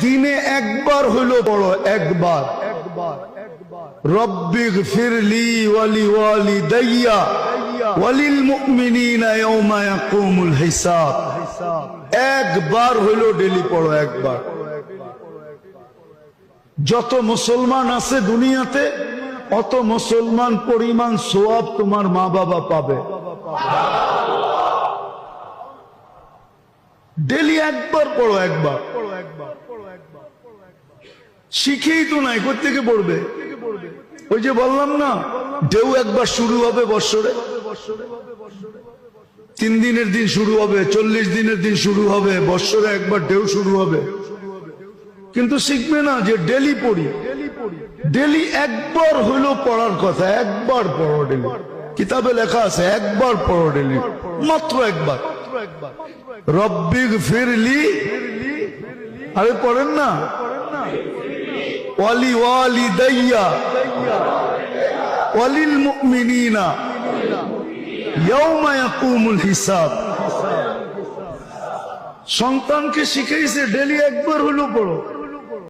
দিনে একবার হইলো বড়, একবার। রব্বিগফিরলি ওয়ালি ওয়ালিদাইয়া ওয়ালিল মুমিনিনা ইয়াওমা ইয়াকুমুল হিসাব। একবার হইলো ডেলি পড়ো, একবার। যত মুসলমান আছে দুনিয়াতে অত মুসলমান পরিমাণ সওয়াব তোমার মা বাবা পাবে। ডেলি একবার পড়ো, একবার। শিখেই তো নাই, কোত্থেকে পড়বে? ওই যে বললাম না, ঢেউ একবার শুরু হবে বৎসরে, 3 দিনের দিন শুরু হবে, 40 দিনের দিন শুরু হবে, বৎসরে একবার ঢেউ শুরু হবে। কিন্তু শিখবে না যে ডেলি পড়ি, ডেলি একবার হইলো পড়ার কথা, একবার পড়ো ডেলি। কিতাবে লেখা আছে একবার পড়ো ডেলি, মাত্র একবার। রব্বিগফিরলি, আরে পড়েন না, ওয়ালি ওয়ালিদাইয়া ওয়ালিল মুমিনিনা ইয়াওমা ইয়াকুমুল হিসাব। সন্তানকে শিখাইছে ডেলি একবার হলো পড়ো।